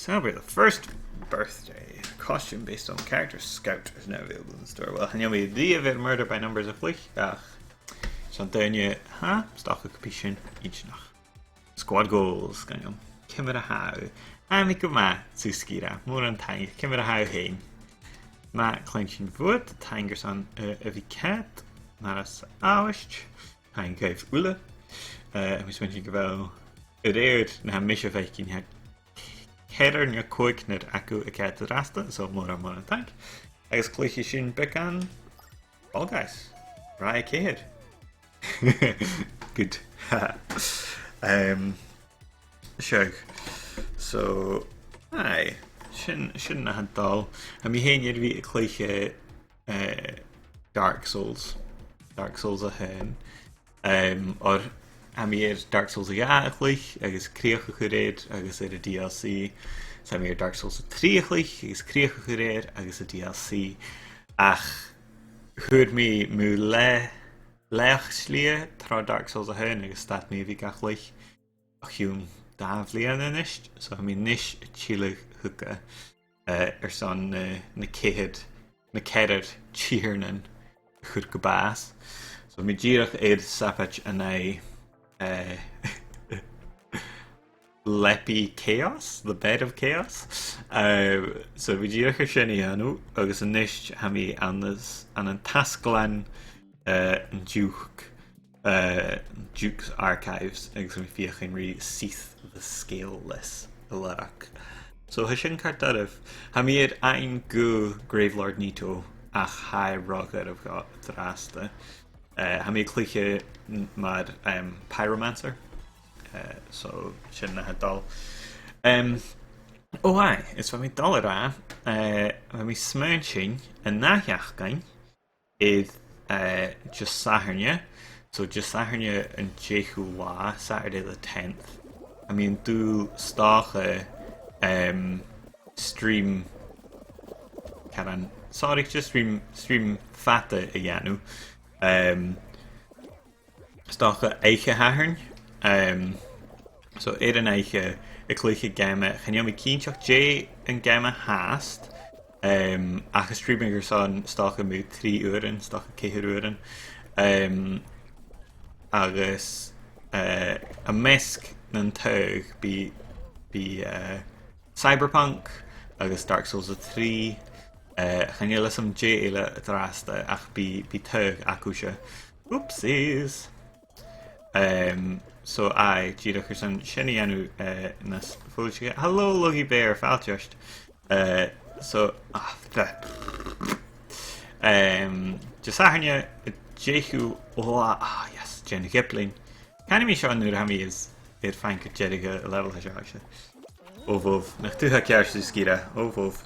Celebrate the first birthday. A costume based on the character Scout is now available in the store. Well, can you be the event murder by numbers of flick? Shantaine, stock a capishin each nach. Squad goals, kan je. Kimmer a hou. En ik ma Suskira. More an tang. Kimmer a hou heen. Ma clenching voet. Tangers on a vicat. Maras awist. Tang geef ule. En we spelen wel. Het eerd na misje vijkin het. Header na koik net aku a cat rasta. So more an tang. Agus Cluicheamaid bekan. All guys. Right kid. Good. Sure. So, aye, shouldn't have dal. I mean, hey, you'd be a cliche Dark Souls a hen. Or I mean, Dark Souls a glich. I guess creach a gereed. I guess a DLC. So I mean, Dark Souls a triachlich. I guess creach a gereed. I guess a DLC. Ach, hoort me mule. Lech slie tra Dark Souls a hen. I guess staat me wie gachlich. Ach, jong. Daar vliegen nicht, so I mean nicht chillig hooker son na kedder cheernen goed gebaas. So mi gierig eid sapach en leppy chaos, the bed of chaos. So mi gierig shenny anu, agus a nish ha mi an an tasklan Duke's Archives agus mi fiachin ri Ceithir the Scaleless Lark. So hashin cartarif ha mi ein go Gravelord Nito ach high rocket of got draste. Ha mi cliché mad Pyromancer. So shin na dal. Oh aye, it's van mi dollar van mi smuinching en nachjachgain is just sahernje. So just Saturday and Jehu Saturday the 10th. I mean, do start stream. Karan, sorry, just stream fatte again. Start eiche hahern. So een eiche a cliché game. Can you me keenchak J and game haast? Ach streaming son start mu 3 uren, start 4 uren. Agus a mesk nan tug be Cyberpunk agus Dark Souls 3 gaan jullie some jail draste ach be tug akusha oopsies. So I Gidachers and Shenianu nas fullshit. Hello Lucky Bear Falchust. So just Sahanya Jehu yes. Jenny Kipling. Can you me show nu how is it fine que Jeriga level has actually. Of nach tu hakjars skira. Of.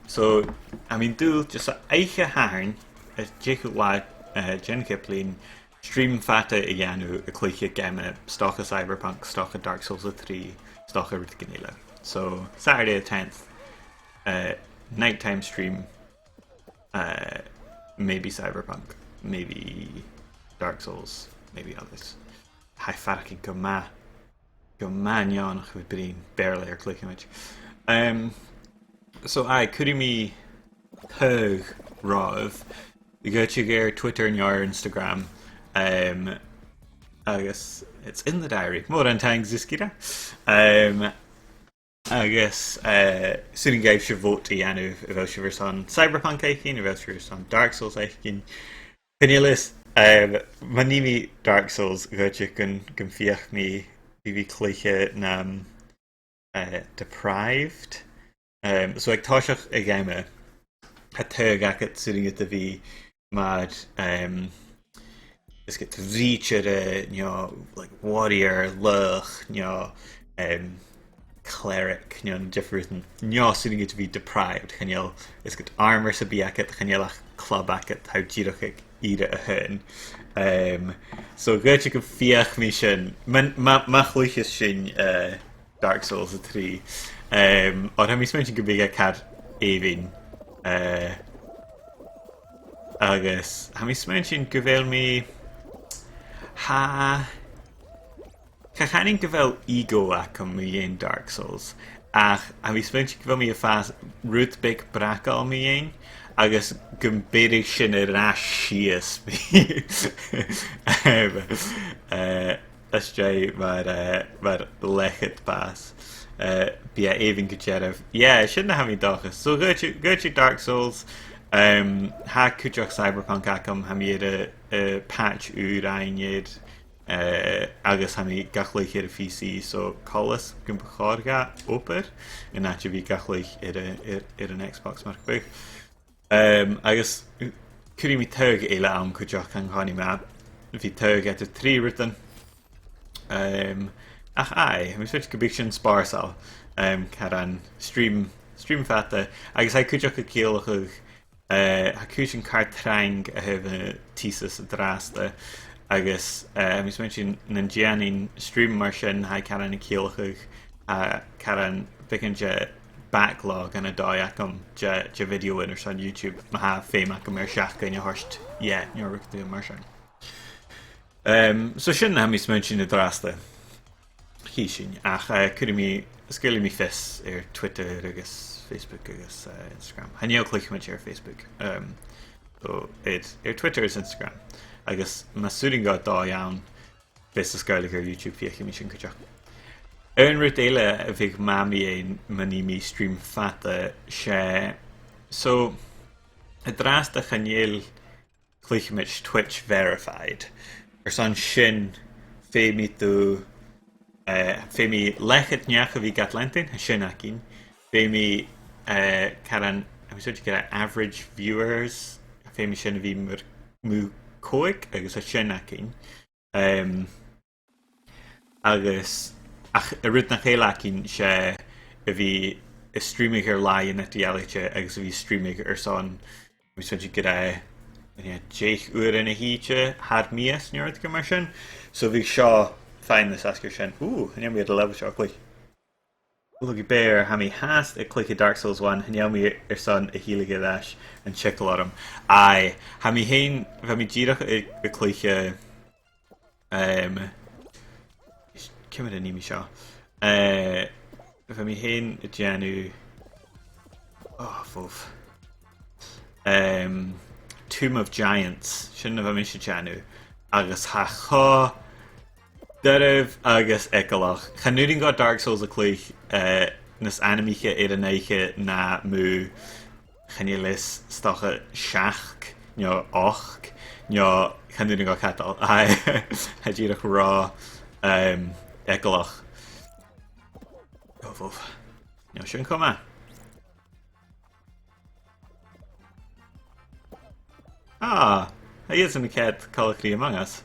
So I mean do just eiche haarn as Jeku wa Jenny Kipling stream fata iganu a cliché game stock of Cyberpunk, stock of Dark Souls 3, stock of Ganila. So Saturday the 10th nighttime stream maybe Cyberpunk, maybe Dark Souls, maybe others. Hi fucking go man yon would be barely or Cluicheamaid. So I could me hug Ràith. You go to your Twitter and your Instagram. I guess it's in the diary. More than tangs Ziskira. I guess soon gave your vote to Yanu if I was on Cyberpunk Aikin, if I was on Dark Souls Aikin. Penilis Manimi Dark Souls goedje kun fiach me wie cliché nam deprived. So ik toshach a game a tug at sitting at the V mad is get to reach at like warrior luch cleric different sitting it to be deprived can you is get armor to be at can you club at how jirach ide a hun. So good you can fiach me shin machlich is shin Dark Souls 3 or have me mentioned could be a cat Avin agus have me mentioned govel me ha Chachaning go bhfuil ego acham mu dhéon Dark Souls ach a bhí spint go bhfuil mi a fás Rúth big bracail mu dhéon agus go beidir sin ar an síos Ysdre mae'r lechyd bas bí a éhan go jeirh sin na ha mí dachas so go Dark Souls ha cúteach Cyberpunk acham ha mí a patch úr ainiad agus ha mí gachlaich ar a PC so colas gon bachárga óper in náte bhí gachlaich ar an Xbox mar big agus curí mí tug éile am cúteach an cháinní map bhí tug at a trí ritan ach ai, mi switch go big sin spársal car an stream fata agus ha cúteach a céalach ha cú sin car trang a heh tísas a drásta agus mi switch sin nan gianin stream mar sin ha car an a céalach car an bicin backlog an a dóacham je video in on YouTube ma ha féim acham ar seach in a horst níor ruchtú mar sin so sin ha mi smuint sin a drásta hí sin ach cuidir mi scaile mi fis ar Twitter agus Facebook agus Instagram haníal Cluicheamaid ar Facebook so ar Twitter is Instagram agus ma súling gá dá ann fis a scaile ar YouTube fiocha mi sin goteach an ruút éile a bhíh mami é maní mi stream fata sé so a drásta chanéal Cluicheamaid Twitch verified ar san sin féimi tú féimi lechad neach a bhí gatlentin a sin acin féimi caran I'm sure to get average viewers féimi sin a bhí mú cóig agus a sin acin agus ach a rud nach chéile acin sé a bhí is streaming ar lá in netdialige agus a bhí streaming ar son I'm sure to get Jake uair in a híte had mías neart go mar sin so bhí seo fein na ascar sin hneam mi a le seo chuig Look bear ha mi has a click Dark Souls 1 hneam mi ar son a hílige leis an chicklearm ai ha mi hain ha mi ddíireach a clúiche cimid a níimi seo ha mi hain a déanú fóf Tomb of Giants sin bh mis teanú agus ha cho Daribh agus ecolach chanúing gá Dark Souls a clúich nas animiche ar an éige na mú chané lis stocha seach nó 8 nó chanúing gá catal ha ddíireach rá ecolach nó sin comma he is in the cat colloquy among us.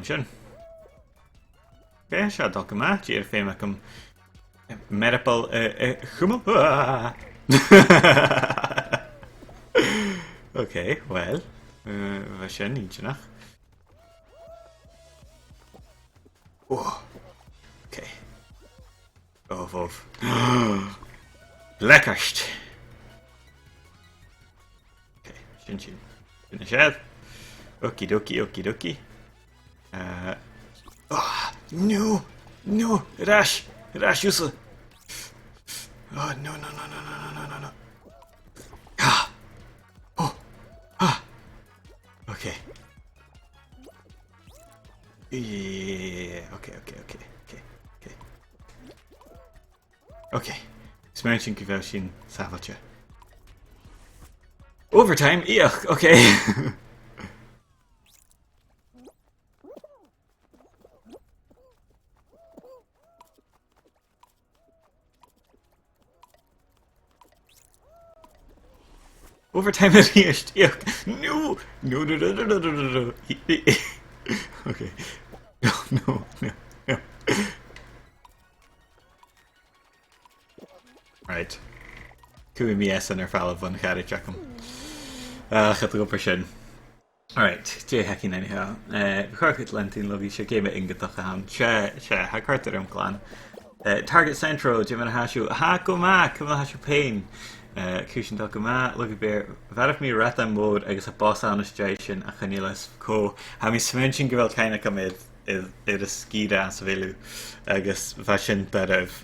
Sin. Okay, se document ar féimacham merapal chumma. Okay, well, bheit sin níteach. Okay. Bhóh. Lekkast. Sin a séad okie dokie no rash usa no okay okay smaashing go bhfuil sin sábhailte Overtime? Yuck, okay. Overtime at least. Yuck. No. Okay. No. Right. Cúi mi esan ar fáil bhain chead teach Chat go per sin. Alright, dé hecin anyhow. Chuirchit lentín lo bhí sé géime ingatacha ham. Se ha cartar am glán. Target Centro, Jim and Hashu. Ha go ma, come on Hashu pain. Cushion go ma, look at bear. Varif me Ràith mode agus a boss on station a chanilas co. Ha mi smention go bhfuil caine go mid ar a scíre as bhéú agus bheit sin beibh